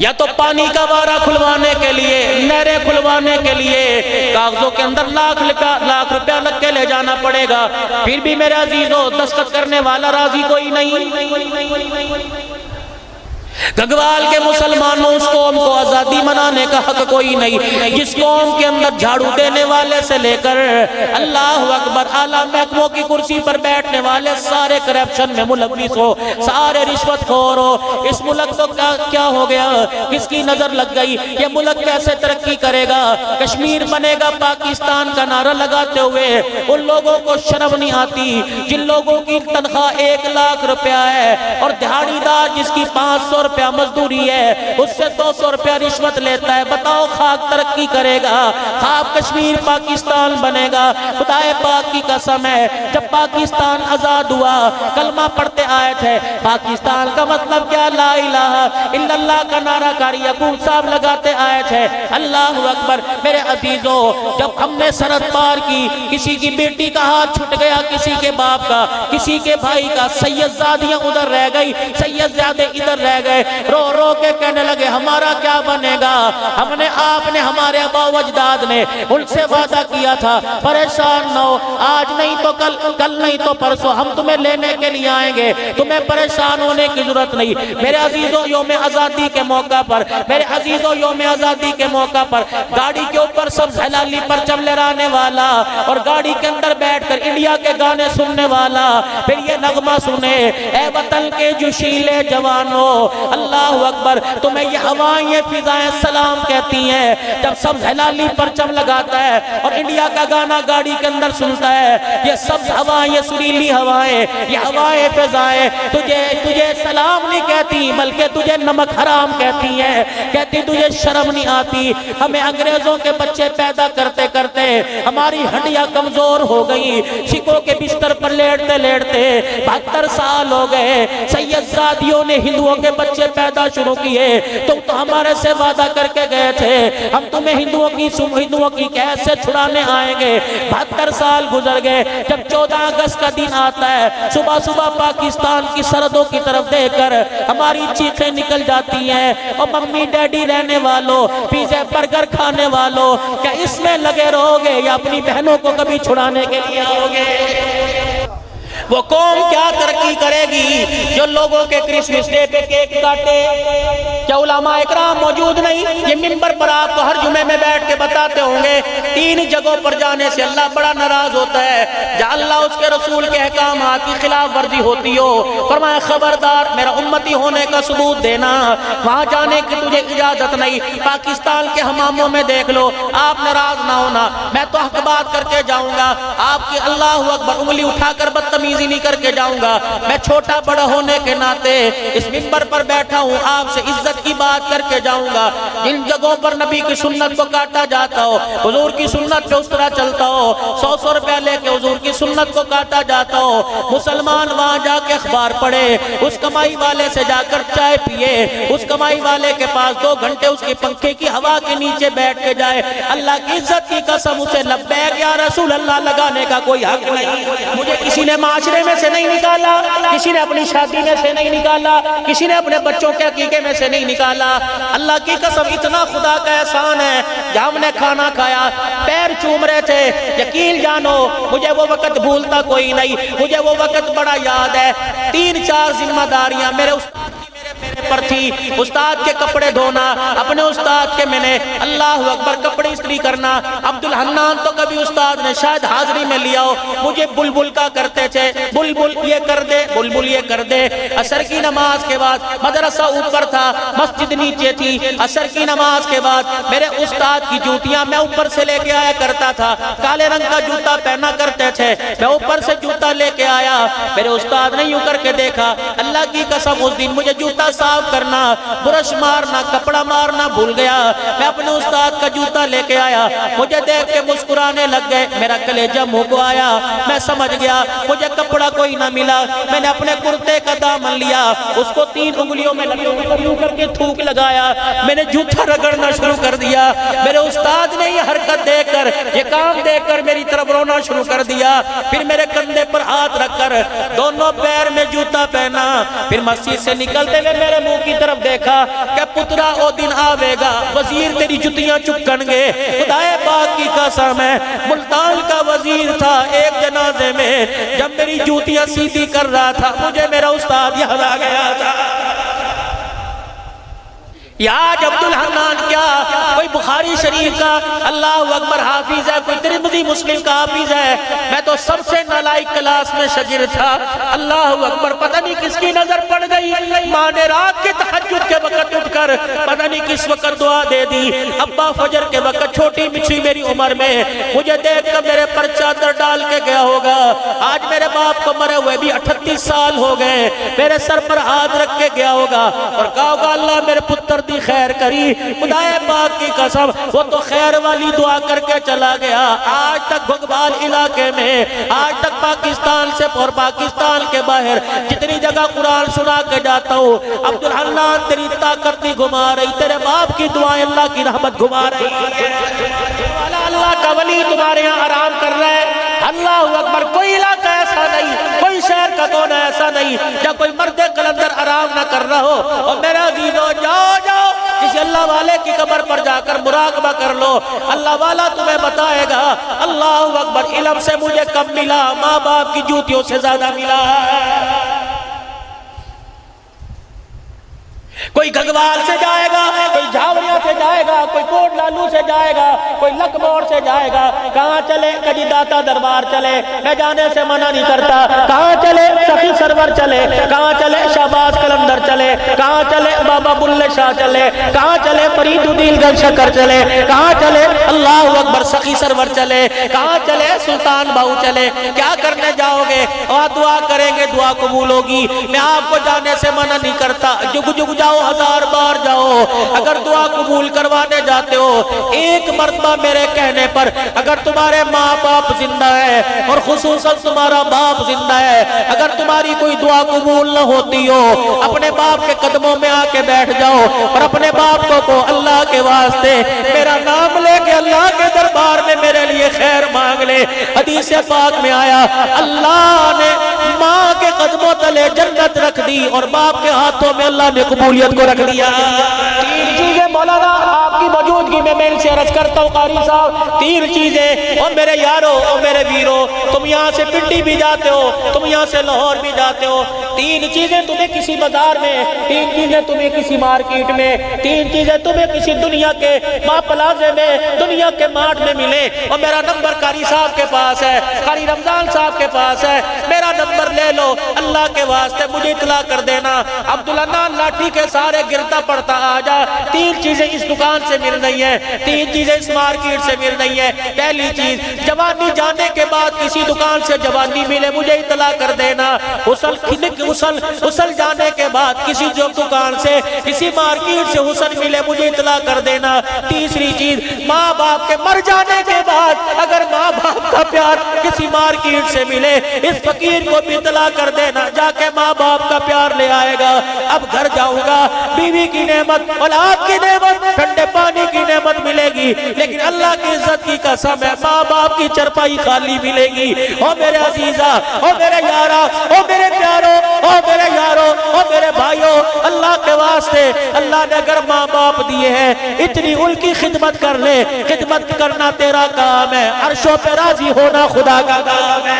یا تو پانی کا وارہ کھلوانے کے لیے، نہریں کھلوانے کے لیے کاغذوں کے اندر لاکھ روپیہ لگ کے لے جانا پڑے گا، پھر بھی میرے عزیزو دستخط کرنے والا راضی کوئی نہیں۔ گگوال کے مسلمانوں اس قوم کو آزادی منانے کا حق کوئی نہیں، جس قوم کے اندر جھاڑو دینے والے سے لے کر اللہ اکبر اعلیٰ محکموں کی کرسی پر بیٹھنے والے سارے کرپشن میں ملوث ہو، سارے رشوت خور ہو۔ اس ملک کو کیا ہو گیا؟ کس کی نظر لگ گئی؟ یہ ملک کیسے ترقی کرے گا؟ کشمیر بنے گا پاکستان کا نعرہ لگاتے ہوئے ان لوگوں کو شرم نہیں آتی جن لوگوں کی تنخواہ 1 لاکھ روپیہ ہے اور دہاڑی دار جس کی 500 روپیہ مزدوری ہے اس سے 200 روپیہ رشوت لیتا ہے۔ بتاؤ خاک ترقی کرے گا؟ خواب کشمیر پاکستان بنے گا؟ خدا پاک کی قسم ہے جب پاکستان آزاد ہوا کلمہ پڑھتے آئے تھے، پاکستان کا مطلب کیا؟ لا الہ الا اللہ کا نعرہ کاری یعقوب صاحب لگاتے آئے تھے۔ اللہ اکبر میرے عزیزو، جب ہم نے سرحد پار کی، کسی کی بیٹی کا ہاتھ چھٹ گیا، کسی کے باپ کا، کسی کے بھائی کا، سید زادیاں ادھر رہ گئی، سید زادے ادھر رہ گئے، رو رو کے کہنے لگے ہمارا کیا بنے گا؟ آپ نے ہمارے آبا و اجداد نے ان سے وعدہ کیا تھا پریشان نہ ہو، آج نہیں تو کل نہیں تو پرسوں ہم تمہیں لینے کے لیے آئیں گے، تمہیں پریشان ہونے کی ضرورت نہیں۔ میرے عزیزو یوم آزادی کے موقع پر، میرے عزیزو یوم آزادی کے موقع پر گاڑی کے اوپر سبز ہلالی پرچم لہرانے والا اور گاڑی کے اندر بیٹھ کر انڈیا کے گانے سننے والا پھر یہ نغمہ سنے، اے وطن کے جوشیلے جوانوں اللہ اکبر، تمہیں یہ ہوائیں یہ فضائیں سلام کہتی ہیں۔ جب سبز ہلالی پرچم لگاتا ہے اور انڈیا کا گانا گاڑی کے اندر سنتا ہے، یہ سبز ہوائیں، یہ سریلی ہوائیں، یہ ہوائیں فضائیں تجھے سلام نہیں کہتی بلکہ تجھے نمک حرام کہتی ہیں، کہتی تجھے شرم نہیں آتی۔ ہمیں انگریزوں کے بچے پیدا کرتے کرتے ہماری ہڈیاں کمزور ہو گئی، سکوں کے بستر پر لیٹتے لیٹتے 72 سال ہو گئے۔ سید زادیوں نے ہندوؤں کے بچے پیدا شروع کیے، تم تو ہمارے سے وعدہ کر کے گئے تھے ہم تمہیں ہندوؤں کی قید سے چھڑانے آئیں گے۔ 72 سال گزر گئے۔ جب 14 اگست کا دن آتا ہے، صبح صبح پاکستان کی سرحدوں کی طرف دیکھ کر ہماری چیخیں نکل جاتی ہیں، اور ممی ڈیڈی رہنے والوں، پیزے برگر کھانے والوں، کیا اس میں لگے رہو گے یا اپنی بہنوں کو کبھی چھڑانے کے لیے آؤ گے؟ وہ قوم کیا ترقی کرے گی جو لوگوں کے کرسمس ڈے پہ کیک کاٹے؟ کیا علماء اکرام موجود نہیں؟ یہ منبر پر آپ کو ہر جمعے میں بیٹھ کے بتاتے ہوں گے 3 جگہوں پر جانے سے اللہ بڑا ناراض ہوتا ہے جہاں اللہ اس کے رسول کے احکامات کی خلاف ورزی ہوتی ہو۔ فرمایا خبردار میرا امتی ہونے کا ثبوت دینا، وہاں جانے کی تجھے اجازت نہیں۔ پاکستان کے حماموں میں دیکھ لو، آپ ناراض نہ ہونا، میں تو حق بات کر کے جاؤں گا، آپ کی اللہ اکبر انگلی اٹھا کر بدتمیزی نہیں کر کے جاؤں گا۔ میں چھوٹا بڑا ہونے کے ناطے اس منبر پر بیٹھا ہوں، آپ سے عزت کی بات کر کے جاؤں گا۔ جن جگہوں پر نبی کی سنت کو کاٹا جاتا ہو، حضور کی سنت پہ اس طرح چلتا ہو، 100 روپیہ لے کے حضور کی سنت کو کاٹا جاتا ہو، مسلمان وہاں جا کے اخبار پڑھے، اس کمائی والے سے جا کر چائے پیے، اس کمائی والے کے پاس 2 گھنٹے اس کی پنکھے کی ہوا کے نیچے بیٹھ کے جائے، اللہ کی عزت کی قسم اسے لبیک یا رسول اللہ لگانے کا کوئی حق نہیں۔ مجھے کسی نے معاشرے میں سے نہیں نکالا، کسی نے اپنی شادی میں سے نہیں نکالا، کسی نے اپنے بچوں کے عقیقے میں سے نہیں نکالا۔ اللہ کی قسم اتنا خدا کا احسان ہے، جب ہم نے کھانا کھایا پیر چوم رہے تھے، یقین جانو مجھے وہ وقت بھولتا کوئی نہیں، مجھے وہ وقت بڑا یاد ہے۔ 3-4 ذمہ داریاں میرے پر تھی، استاد کے کپڑے دھونا، اپنے استاد کے میں نے اللہ اکبر کپڑے استری کرنا۔ عبدالحنان تو کبھی استاد نے شاید حاضری میں لیا ہو، مجھے بلبل کا کرتے تھے، بلبل یہ کر دے، بلبل یہ کر دے۔ عصر کی نماز کے بعد مدرسہ اوپر تھا، مسجد نیچے تھی، عصر کی نماز کے بعد میرے استاد کی جوتیاں میں اوپر سے لے کے آیا کرتا تھا، کالے رنگ کا جوتا پہنا کرتے تھے، میں اوپر سے جوتا لے کے آیا، میرے استاد نے یوں کر کے دیکھا، اللہ کی قسم اس دن مجھے جوتا صاف کرنا، برش مارنا، کپڑا مارنا ہونا بھول گیا. میں اپنے استاد کا جوتا لے کے آیا, مجھے دیکھ کے مسکرانے لگ گئے, میرا کلیجہ منہ کو آیا. میں سمجھ گیا مجھے کپڑا کوئی نہ ملا. میں نے اپنے کرتے کا دامن لیا, اس کو 3 انگلیوں میں یوں کر کے تھوک لگایا. میں نے جوتا رگڑنا شروع کر دیا. میرے استاد نے یہ حرکت دیکھ کر, یہ کام دیکھ کر میری طرف رونا شروع کر دیا. پھر میرے کندھے پر ہاتھ رکھ کر دونوں پیر میں جوتا پہنا. پھر مسجد سے نکلتے ہوئے میرے منہ کی طرف دیکھا کہ پترا او دن آوے گا, وزیر تیری جتیاں چکن گے. خدائے پاک کی قسم ہے, ملتان کا وزیر تھا. ایک جنازے میں جب میری جوتیاں سیدھی کر رہا تھا, مجھے میرا استاد یاد آ گیا تھا. یا عبدالحنان کیا کوئی بخاری شریف کا اللہ اکبر حافظ ہے, کوئی ترمذی مسلم کا حافظ ہے. میں تو سب سے نالائق کلاس میں شاگرد تھا. اللہ اکبر, پتہ نہیں کس کی نظر پڑ گئی, ماں نے رات کے تہجد کے وقت اٹھ کر پتہ نہیں کس وقت دعا دے دی. ابا فجر کے وقت چھوٹی مچھی میری عمر میں مجھے دیکھ کر میرے پر چادر ڈال کے گیا ہوگا. آج میرے باپ کو مرے ہوئے بھی 38 سال ہو گئے, میرے سر پر ہاتھ رکھ کے گیا ہوگا اور کہا ہوگا اللہ میرے پتر خیر کری. خدائے پاک کی قسم, وہ تو خیر والی دعا کر کے چلا گیا. آج تک بھگوال علاقے میں, آج تک پاکستان سے اور پاکستان کے باہر جتنی جگہ قرآن سنا کے جاتا ہوں, عبدالحنان تیری طاقت نہیں گھما رہی, تیرے باپ کی دعائیں اللہ کی رحمت گھما رہی ہے. اللہ کا ولی تمہارے یہاں آرام کر رہا ہے. اللہ اکبر, کوئی علاقہ ایسا نہیں, کوئی شہر کا کونا ایسا نہیں جہاں کوئی مرد قلندر آرام نہ کر رہا ہو. اور میرا عزیزو, جاؤ کسی اللہ والے کی قبر پر جا کر مراقبہ کر لو, اللہ والا تمہیں بتائے گا. اللہ اکبر, علم سے مجھے کم ملا, ماں باپ کی جوتیوں سے زیادہ ملا. کوئی گنگوال سے جائے گا, کوئی جھاوریاں سے جائے گا, کوئی کوٹ لالو سے جائے گا, کوئی لکمور سے جائے گا. کہاں چلے, کجی داتا دربار چلے, میں جانے سے منع نہیں کرتا. کہاں چلے, سخی سرور چلے, کہاں چلے شہباز قلندر چلے, کہاں چلے بابا بلے شاہ چلے, کہاں چلے فرید الدین گل شکر چلے, کہاں چلے اللہ اکبر سخی سرور چلے, کہاں چلے سلطان باہو چلے. کیا کرنے جاؤ گے, اور دعا کریں گے, دعا قبول ہوگی. میں آپ کو جانے سے منع نہیں کرتا, جگ جگ جاؤ, 1000 بار جاؤ. اگر دعا قبول کروانے جاتے ہو, ایک مرتبہ میرے کہنے پر اگر تمہارے ماں باپ زندہ ہے اور خصوصاً تمہارا باپ زندہ ہے, اگر تمہاری کوئی دعا قبول نہ ہوتی ہو, اپنے باپ کے قدموں میں آ کے بیٹھ جاؤ اور اپنے باپ کو اللہ کے واسطے میرا نام لے کے اللہ کے دربار میں میرے لیے خیر مانگ لے. حدیث پاک میں آیا, اللہ نے ماں کے قدموں تلے جنت رکھ دی اور باپ کے ہاتھوں میں اللہ نے قبولیت کو رکھ دیا. 3 چیزیں مولانا آپ کی موجودگی میں ان سے عرض کرتا ہوں قاری صاحب, 3 چیزیں. اور میرے یارو, اور میرے ویرو, تم یہاں سے پنڈی بھی جاتے ہو, تم یہاں سے لاہور بھی جاتے ہو, 3 چیزیں تمہیں کسی بازار میں, 3 چیزیں تمہیں کسی مارکیٹ میں, 3 چیزیں تمہیں کسی دنیا کے ماں پلازے میں, دنیا کے مارٹ میں ملے. اور میرا نمبر قاری صاحب کے پاس ہے, قاری رمضان صاحب کے پاس ہے, میرا نمبر لے لو, اللہ کے واسطے مجھے اطلاع کر دینا. عبدالحنان لاٹھی کے سارے گرتا پڑتا آ جا. 3 چیزیں اس دکان سے مل رہی ہیں, 3 چیزیں اس مارکیٹ سے مل رہی ہیں. پہلی چیز, جوانی جانے کے بعد کسی دکان سے جوانی ملے مجھے اطلاع کر دینا. حسن جانے کے بعد کسی جو دکان سے, کسی مارکیٹ سے حسن ملے مجھے اطلاع کر دینا. تیسری چیز, ماں باپ کے مر جانے کے بعد اگر ماں باپ کا پیار کسی مارکیٹ سے ملے, اس فقیر کو بھی اطلاع کر دینا, جا کے ماں باپ کا پیار لے آئے گا. اب گھر جاؤں گا, بیوی کی نعمت, اولاد کی نعمت, ٹھنڈے پانی کی نعمت ملے گی, لیکن اللہ کی عزت کی قسم ہے ماں باپ کی چرپائی خالی ملے گی. او میرے عزیزہ, او میرے یارا, او میرے پیارو, او میرے یارو, او میرے بھائیو, اللہ کے واسطے اللہ نے اگر ماں باپ دیے ہیں, اتنی ان کی خدمت کر لے. خدمت کرنا تیرا کام ہے, عرشوں پہ راضی ہونا خدا کا کام ہے.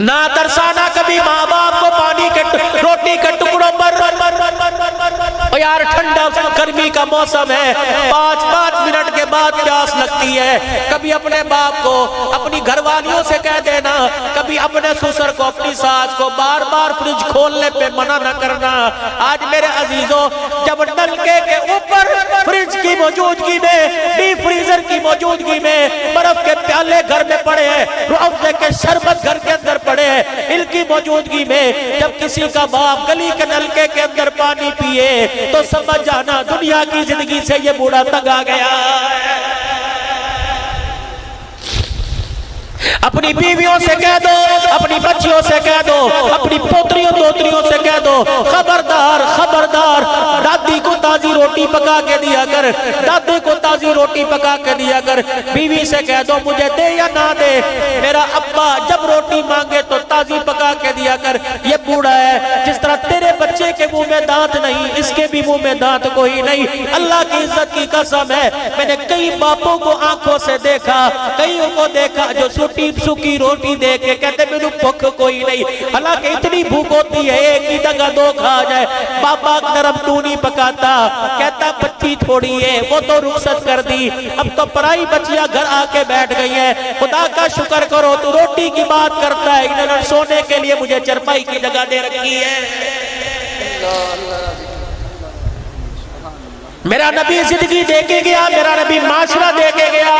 نہ ترسانا کبھی ماں باپ کو پانی کے روٹی کے ٹکڑوں پر. یار ٹھنڈا گرمی کا موسم ہے, 5 منٹ کے بعد پیاس لگتی ہے. کبھی اپنے باپ کو, اپنی گھر والیوں سے کہہ دینا, کبھی اپنے سسر کو, اپنی ساس کو بار بار فریج کھولنے پہ منع نہ کرنا. آج میرے عزیزوں, جب نلکے کے اوپر فریج کی موجودگی میں، ڈیپ فریزر کی موجودگی میں برف کے پیالے گھر میں پڑے ہیں، روزے کے شربت گھر کے اندر پڑے ہیں، ان کی موجودگی میں جب کسی کا باپ گلی کے نلکے کے اندر پانی پیے تو سمجھ جانا دنیا کی زندگی سے یہ بوڑھا تنگ آ گیا ہے۔ اپنی بیویوں سے کہہ دو، اپنی بچیوں سے کہہ دو، اپنی پوتریوں دوتریوں سے کہہ دو، خبردار خبردار، دادی کو تازی روٹی پکا کے دیا کر، دادی کو تازی روٹی پکا کے دیا کر۔ بیوی سے کہہ دو مجھے دے یا نہ دے، میرا ابا جب روٹی مانگے تو تازی پکا کے دیا کر۔ یہ بوڑھا ہے جس طرح تیرے بچے کے منہ میں دانت نہیں، اس کے بھی منہ میں دانت کوئی نہیں۔ اللہ کی عزت کی قسم ہے، میں نے کئی باپوں کو آنکھوں سے دیکھا، کئیوں کو دیکھا جو سوکی روٹی دے کے کہتے میرے بھوک کوئی نہیں، حالانکہ اتنی بھوک ہوتی ہے ایک ہی دگا دو کھا جائے۔ بابا نرم تو نہیں پکاتا، کہتا بچی تھوڑی ہے وہ تو رخصت کر دی، اب تو پرائی بچیاں گھر آ کے بیٹھ گئی ہیں۔ خدا کا شکر کرو تو روٹی کی بات کرتا ہے، انہوں نے سونے کے لیے مجھے چرپائی کی جگہ دے رکھی ہے۔ میرا نبی زندگی دے کے گیا، میرا نبی معاشرہ دے کے گیا۔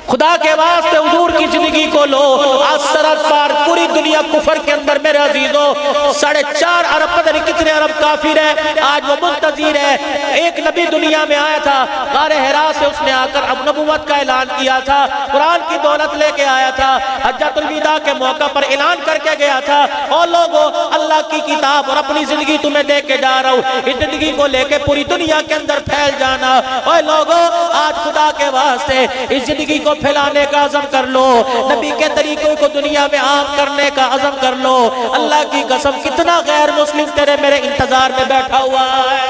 خدا کے واسطے حضور کی زندگی کو لو، آج سرحد پار پوری دنیا کفر کے اندر میرے عزیزوں 4.5 ارب پتہ نہیں کتنے ارب کافر ہے، آج وہ منتظر ہے۔ ایک نبی دنیا میں آیا تھا، غار حرا سے اس نے آ کر اب نبوت کا اعلان کیا تھا، قرآن کی دولت لے کے آیا تھا، حجۃ الوداع کے موقع پر اعلان کر کے گیا تھا، اور لوگوں اللہ کی کتاب اور اپنی زندگی تمہیں دے کے جا رہا ہوں، اس زندگی کو لے کے پوری دنیا کے اندر پھیل جانا۔ اور لوگوں آج خدا کے واسطے اس زندگی کو پھیلانے کا عزم کر لو، نبی کے طریقوں کو دنیا میں عام کرنے کا عزم کر لو۔ اللہ کی قسم کتنا غیر مسلم تیرے میرے انتظار میں بیٹھا ہوا ہے۔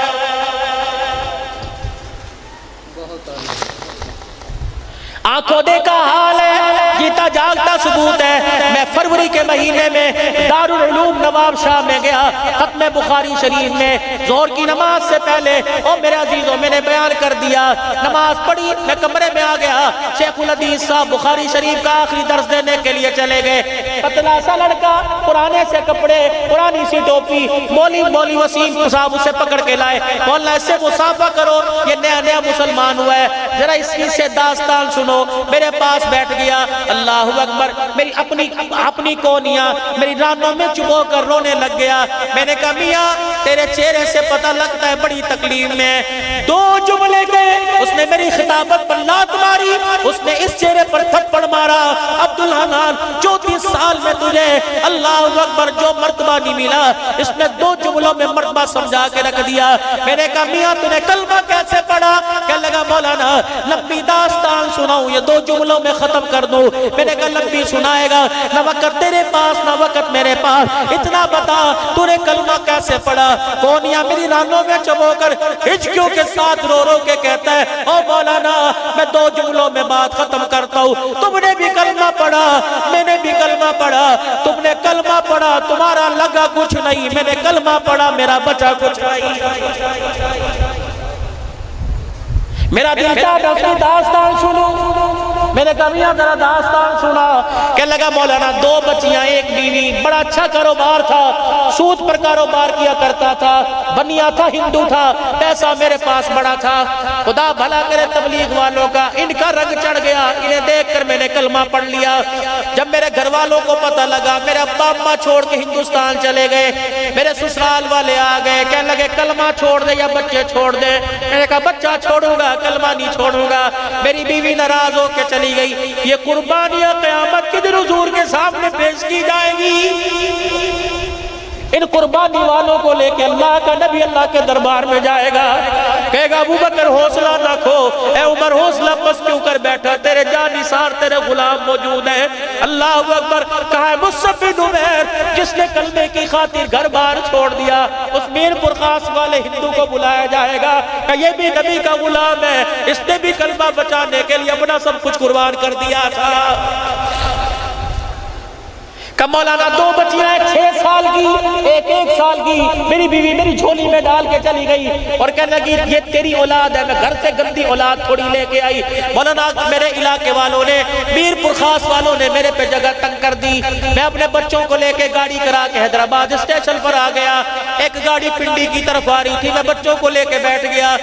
آنکھوں دیکھا حال ہے، جیتا جاگتا ثبوت ہے۔ میں فروری کے مہینے میں دارالعلوم نواب شاہ میں گیا، ختم بخاری شریف میں ظہر کی نماز سے پہلے، اور میرے عزیزوں میں نے بیان کر دیا، نماز پڑھی، میں کمرے میں آ گیا، شیخ الحدیث صاحب بخاری شریف کا آخری درس دینے کے لیے چلے گئے۔ پتلا سا لڑکا، پرانے سے کپڑے، پرانی سی ٹوپی، مولی وسیم صاحب اسے پکڑ کے لائے، مولانا اس سے مصافحہ کرو، یہ نیا نیا مسلمان ہوا ہے، ذرا اس کی سے داستان سنو۔ میرے پاس بیٹھ گیا، اللہ اکبر، میری اپنی کونیاں میری رانوں میں چبو کر رونے لگ گیا۔ میں نے کہا میاں تیرے چہرے سے پتہ لگتا ہے بڑی تکلیف میں۔ 2 جملے گئے، اس نے میری خطابت پر لات ماری، اس نے اس چہرے پر تھپڑ مارا، عبدالحنان 34 سال میں تجھے اللہ اکبر جو مرتبہ نہیں ملا، اس نے 2 جملوں میں مرتبہ سمجھا کے رکھ دیا۔ میں نے کہا میاں تو نے کلمہ کیسے پڑھا؟ کہنے لگا مولانا لمبی داستان سناؤں، یہ 2 جملوں میں ختم کر دوں۔ میں نے کہا لمبی سنائے گا، نہ وقت تیرے پاس نہ وقت میرے پاس، اتنا بتا تو نے کلمہ کیسے پڑھا؟ کونیاں میری رانوں میں چبو کر ہچکیوں کے ساتھ رو رو کے کہتا ہے او مولانا میں 2 جملوں میں بات ختم کرتا ہوں، تم نے بھی کلمہ پڑھا، میں نے بھی کلمہ پڑھا، تم نے کلمہ پڑھا تمہارا لگا کچھ نہیں، میں نے کلمہ پڑھا میرا بچا کچھ نہیں۔ میرا دل چاہتا اپنی داستان سنو، میں نے کہا میاں ذرا داستان سنا۔ کہنے لگا مولانا 2 بچیاں 1 بیوی، بڑا اچھا کاروبار تھا، سود پر کاروبار کیا کرتا تھا، بنیا تھا، ہندو تھا، پیسہ میرے پاس بڑا تھا۔ خدا بھلا کرے تبلیغ والوں کا ان کا رنگ چڑھ گیا، انہیں دیکھ کر میں نے کلمہ پڑھ لیا۔ جب میرے گھر والوں کو پتہ لگا، میرے ابا اماں چھوڑ کے ہندوستان چلے گئے، میرے سسرال والے آ گئے، کہنے لگے کلمہ چھوڑ دے یا بچے چھوڑ دے۔ میں نے کہا بچہ چھوڑوں گا، کلمہ نہیں چھوڑوں گا۔ میری بیوی ناراض ہو کے چلی گئی۔ یہ قربانیاں قیامت کے دن حضور کے سامنے پیش کی جائے گی۔ ان قربانی والوں کو لے کے اللہ کا نبی اللہ کے دربار میں جائے گا، کہے گا ابو بکر حوصلہ نہ کھو، اے عمر حوصلہ پس کیوں کر بیٹھا، تیرے جانثار تیرے غلام موجود ہیں۔ اللہ اکبر۔ کہا ہے مصعب بن عمیر جس نے کلمے کی خاطر گھر بار چھوڑ دیا، اس میر پور خاص والے ہندو کو بلایا جائے گا کہ یہ بھی نبی کا غلام ہے، اس نے بھی کلمہ بچانے کے لیے اپنا سب کچھ قربان کر دیا تھا۔ کہ مولانا 2 بچیاں، ایک 6 سال کی، ایک 1 سال کی، میری بیوی میری جھولی میں ڈال کے چلی گئی اور کہنے لگی یہ تیری اولاد ہے، میں گھر سے گندی اولاد تھوڑی لے کے آئی۔ مولانا میرے علاقے والوں نے، میر پور خاص والوں نے میرے پہ جگہ تنگ کر دی۔ میں اپنے بچوں کو لے کے گاڑی کرا کے حیدرآباد اسٹیشن پر آ گیا۔ ایک گاڑی پنڈی کی طرف آ رہی تھی، میں بچوں کو لے کے بیٹھ گیا،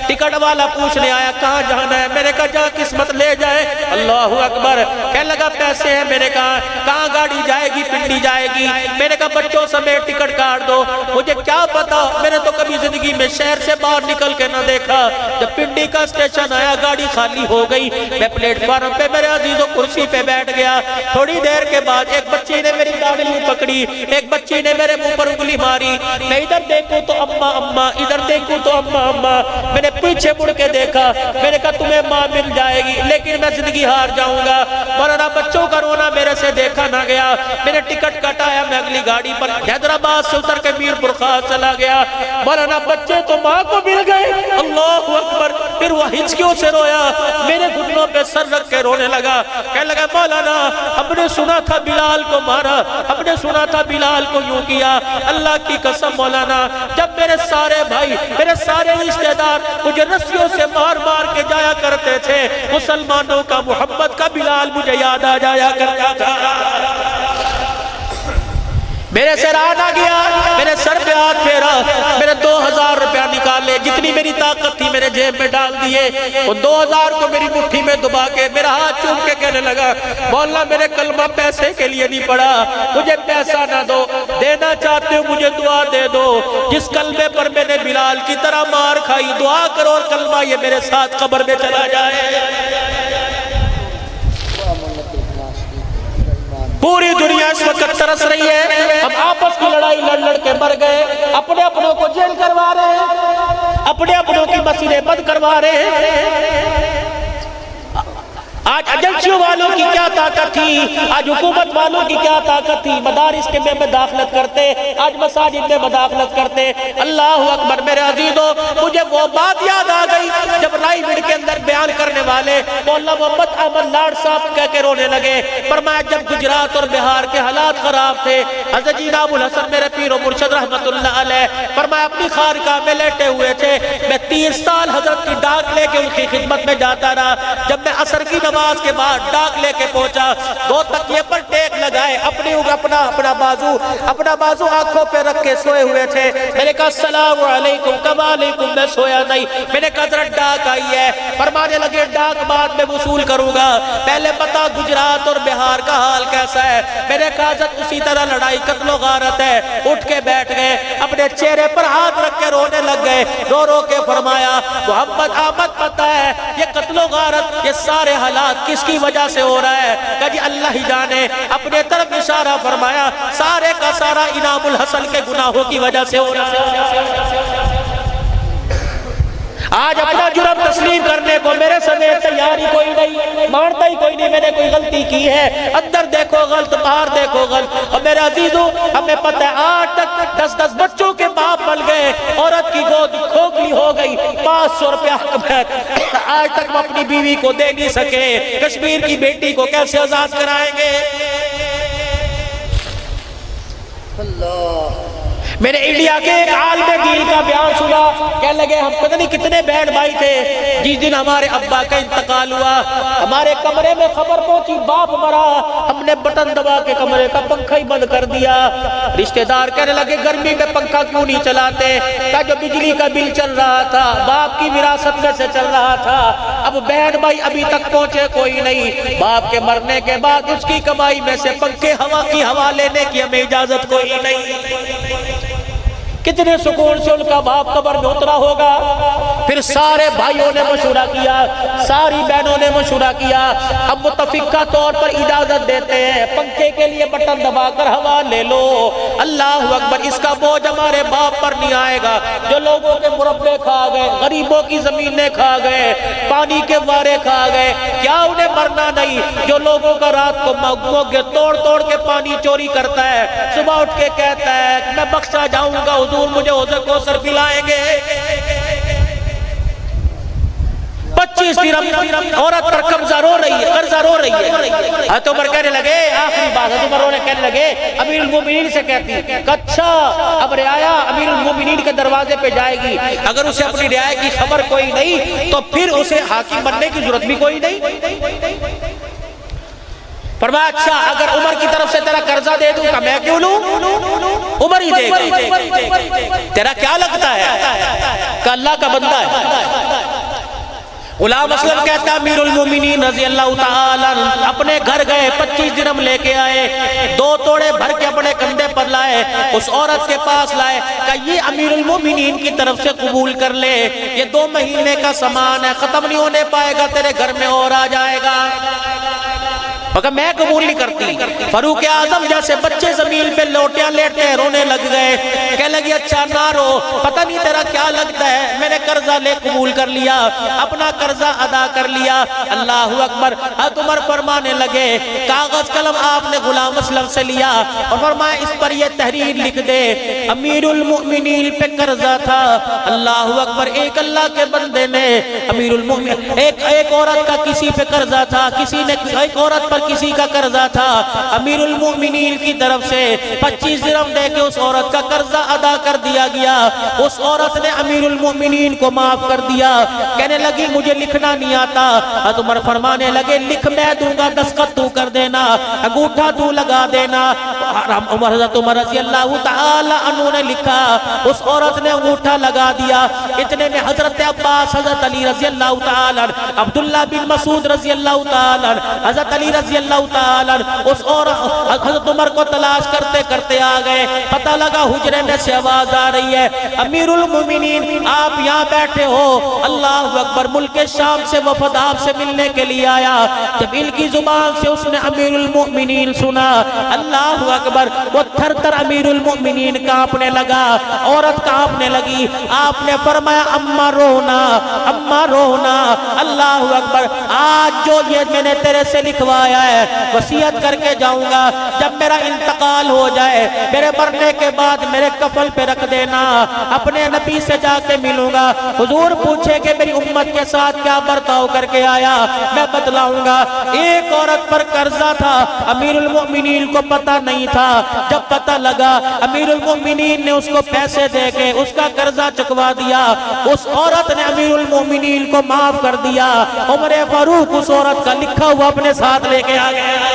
ٹکٹ والا پوچھنے آیا کہاں جانا ہے، میں نے کہا جہاں قسمت لے جائے۔ اللہ اکبر، کہنے لگا پیسے ہیں، میں نے کہا کہاں گاڑی جائے گی؟ پنڈی جائے گی۔ میں نے کہا بچوں سمیت ٹکٹ کاٹ دو۔ مجھے کیا پتا، میں نے تو کبھی زندگی میں شہر سے باہر نکل کے نہ دیکھا۔ جب پنڈی کا اسٹیشن آیا گاڑی خالی ہو گئی، میں پلیٹ فارم پہ میرے عزیزوں کرسی پہ بیٹھ گیا۔ تھوڑی دیر کے بعد ایک بچی نے میری داڑھی پکڑی، ایک بچی نے میرے منہ پر انگلی ماری، میں ادھر دیکھوں تو اماں اماں، ادھر دیکھوں تو اماں اماں۔ میں نے پیچھے مڑ کے دیکھا، میں نے کہا تمہیں ماں مل جائے گی لیکن میں زندگی ہار جاؤں گا۔ مولانا بچوں کا رونا میرے سے دیکھا نہ گیا، میں نے ٹکٹ کٹایا، میں اگلی گاڑی پر حیدرآباد سے اتر کے میر پور خاص چلا گیا۔ مولانا بچے تو ماں کو مل گئے، اللہ اکبر۔ پھر وہ ہچکیوں سے رویا، میرے گھٹنوں پہ سر رکھ کے رونے لگا، کہنے لگا مولانا ہم نے سنا تھا بلال کو مارا، ہم نے سنا تھا بلال کو یوں کیا۔ اللہ کی قسم مولانا، جب میرے سارے بھائی، میرے سارے رشتہ دار مجھے رسیوں سے مار مار کے جایا کرتے تھے، مسلمانوں کا محبت کا بلال مجھے یاد آ جایا کرتا تھا۔ میرے سر آ گیا، میرے سر پہ ہاتھ پھیرا، میرے 2000 روپیہ نکالے، جتنی میری طاقت تھی میرے جیب میں ڈال دیے۔ وہ 2000 کو میری مٹھی میں دبا کے میرا ہاتھ چوم کے کہنے لگا مولا میرے کلمہ پیسے کے لیے نہیں پڑا، مجھے پیسہ نہ دو، دینا چاہتے ہو مجھے دعا دے دو۔ جس کلمے پر میں نے بلال کی طرح مار کھائی، دعا کرو اور کلمہ یہ میرے ساتھ قبر میں چلا جائے۔ پوری دنیا اس وقت ترس رہی ہے، ہم آپس کی لڑائی لڑ لڑ کے مر گئے، اپنے اپنوں کو جیل کروا رہے ہیں، اپنے اپنوں کی مسجدیں بند کروا رہے ہیں۔ آج ایجنسیوں والوں کی کیا طاقت تھی، آج حکومت والوں کی کیا طاقت تھی، مدارس کے میں مداخلت کرتے، آج مساجد میں مداخلت کرتے۔ اللہ اکبر میرے عزیزوں، مجھے وہ بات یاد آ گئی جب رائی وڈ کے اندر بیان کرنے والے مولانا محمد احمد لاڈ صاحب کہہ کے رونے لگے، فرمایا جب گجرات اور بہار کے حالات خراب تھے، حضرت جی نام الحسن میرے پیر و مرشد رحمت اللہ علیہ، فرمایا اپنی خارقاہ میں لیٹے ہوئے تھے، میں 30 سال حضرت کی ڈاک لے کے ان کی خدمت میں جاتا رہا۔ جب میں عصر کی نماز کے بعد ڈاک لے کے پہنچا، 2 تکیے پر ٹیک لگائے، اپنا بازو آنکھوں پہ رکھ کے سوئے ہوئے تھے۔ میں نے کہا السلام علیکم، کب علیکم، میں سویا نہیں۔ میں نے کہا ذرا ڈاک آئی ہے، فرمانے لگے ڈاک بعد میں وصول کروں گا، پہلے بتا گجرات اور بہار کا حال کیسا ہے۔ میں نے کہا حضرت اسی طرح لڑائی قتل و غارت ہے۔ اٹھ کے بیٹھ گئے، اپنے چہرے پر ہاتھ رکھ کے رونے لگ گئے، رو رو کے فرمایا محمد احمد پتہ ہے یہ قتل و غارت، یہ سارے حالات کس کی وجہ سے ہو رہا ہے؟ کہ جی اللہ ہی جانے۔ اپنے طرف اشارہ فرمایا سارے کا سارا انعام الحسن کے گناہوں کی وجہ سے ہو رہا ہے۔ آج اپنا جرم تسلیم کرنے کو میرے سمیت تیار ہی کوئی نہیں، مانتا ہی کوئی نہیں میں نے کوئی غلطی کی ہے۔ اندر دیکھو غلط، باہر دیکھو غلط۔ اور میرے عزیزوں ہمیں پتہ ہے آج تک 10 بچوں کے باپ بن گئے، عورت کی گود کھوکھلی ہو گئی، 500 روپیہ حق ہے، آج تک وہ اپنی بیوی کو دے نہیں سکے۔ کشمیر کی بیٹی کو کیسے آزاد کرائیں گے؟ میں نے انڈیا کے ایک عالم دین کا بیان سنا، کہنے لگے ہم پتہ نہیں کتنے بہن بھائی تھے، جس دن ہمارے ابا کا انتقال ہوا ہمارے کمرے میں خبر پہنچی باپ مرا، ہم نے بٹن دبا کے کمرے کا پنکھا ہی بند کر دیا۔ رشتہ دار کہنے لگے گرمی میں پنکھا کیوں نہیں چلاتے؟ کہ جو بجلی کا بل چل رہا تھا باپ کی وراثت میں سے چل رہا تھا، اب بہن بھائی ابھی تک پہنچے کوئی نہیں، باپ کے مرنے کے بعد اس کی کمائی میں سے پنکھے ہوا کی ہوا لینے کی ہمیں اجازت کوئی نہیں۔ کتنے سکون سے ان کا باپ قبر میں اترا ہوگا۔ پھر سارے بھائیوں نے مشورہ کیا، ساری بہنوں نے مشورہ کیا، ہم متفقہ طور پر اجازت دیتے ہیں پنکھے کے لیے بٹن دبا کر ہوا لے لو۔ اللہ اکبر، اس کا بوجھ ہمارے باپ پر نہیں آئے گا جو لوگوں کے مربے کھا گئے، غریبوں کی زمینیں کھا گئے، پانی کے وارے کھا گئے، کیا انہیں مرنا نہیں؟ جو لوگوں کا رات کو موگے توڑ توڑ کے پانی چوری کرتا ہے، صبح اٹھ کے کہتا ہے میں بخشا جاؤں گا، حضور مجھے حوض کوثر پلائیں گے۔ 25 درہم عورت پر قبضہ رو رہی ہے، قرضہ رو رہی ہے۔ حضرت عمر کہنے لگے، آخری بات حضرت عمر کہنے لگے امیر المومنین سے کہتی اچھا اب رعایا امیر المومنین کے دروازے پہ جائے گی، اگر اسے اپنی رعایا کی خبر کوئی نہیں تو پھر اسے حاکم بننے کی ضرورت بھی کوئی نہیں۔ فرمایا اچھا اگر عمر کی طرف سے تیرا قرضہ دے دوں کہ میں کیوں لوں؟ عمر ہی دے گا، تیرا کیا لگتا ہے کہ اللہ کا بندہ ہے؟ غلام اسلم کہتا ہے امیر المومنین رضی اللہ تعالیٰ اپنے گھر گئے، 25 درہم لے کے آئے، 2 توڑے بھر کے اپنے کندھے پر لائے، اس عورت کے پاس لائے کہ یہ امیر المومنین کی طرف سے قبول کر لے، یہ 2 مہینے کا سامان ہے، ختم نہیں ہونے پائے گا، تیرے گھر میں اور آ جائے گا، مگر میں قبول نہیں کرتی۔ فاروق اعظم جیسے بچے زمین پہ لوٹیاں لیٹے رونے لگ گئے، کہنے لگی اچھا نہ رو، پتہ نہیں تیرا کیا لگتا ہے، میں نے قرضہ لے قبول کر لیا، اپنا قرضہ ادا کر لیا۔ اللہ اکبر۔ حضرت عمر فرمانے لگے کاغذ قلم آپ نے غلام اسلم سے لیا اور فرمایا اس پر یہ تحریر لکھ دے، امیر المؤمنین پہ قرضہ تھا۔ اللہ اکبر۔ ایک اللہ کے بندے نے امیر المؤمنین ایک عورت کا کسی پہ قرضہ تھا، کسی نے ایک عورت پر کسی کا قرضہ تھا، امیر المؤمنین کی طرف سے 25 درہم دے کے اس عورت کا قرضہ ادا کر دیا گیا۔ اس عورت نے امیر المؤمنین کو معاف کر دیا، کہنے لگی مجھے لکھنا نہیں آتا۔ حضرت عمر فرمانے لگے لکھ میں دوں گا، دستخط تو کر دینا، انگوٹھا تو لگا دینا۔ حضرت عمر رضی اللہ تعالی عنہ نے لکھا، اس عورت نے انگوٹھا لگا دیا۔ اتنے میں حضرت عباس، حضرت علی رضی اللہ تعالی عنہ، عبداللہ بن مسعود رضی اللہ تعالی عنہ، حضرت علی رضی اللہ تعالی اس اور حضرت عمر کو تلاش کرتے کرتے آ گئے، پتہ لگا حجرے میں سے آواز آ رہی ہے امیر المومنین آپ یہاں بیٹھے ہو، اللہ اکبر۔ ملک شام سے وفد آپ سے ملنے کے لیے آیا، جب ان کی زبان سے اس نے امیر المومنین سنا، اللہ اکبر، وہ تھر تھر امیر المومنین کانپنے لگا، عورت کانپنے لگی۔ آپ نے فرمایا اماں رونا، اماں رونا، اللہ اکبر، آج جو یہ میں نے تیرے سے لکھوایا ہے وصیت کر کے جاؤں گا، جب میرا انتقال ہو جائے میرے مرنے کے بعد میرے کفن پہ رکھ دینا، اپنے نبی سے جا کے ملوں گا، حضور پوچھے کہ میری امت کے ساتھ کیا برتاؤ کر کے آیا میں بتلاؤں گا۔ ایک عورت پر قرضہ تھا، امیر المؤمنین کو پتہ نہیں تھا، جب پتہ لگا امیر المؤمنین نے اس کو پیسے دے کے اس کا قرضہ چکوا دیا، اس عورت نے امیر المؤمنین کو معاف کر دیا۔ عمر فاروق اس عورت کا لکھا ہوا اپنے ساتھ لے کے آ گیا۔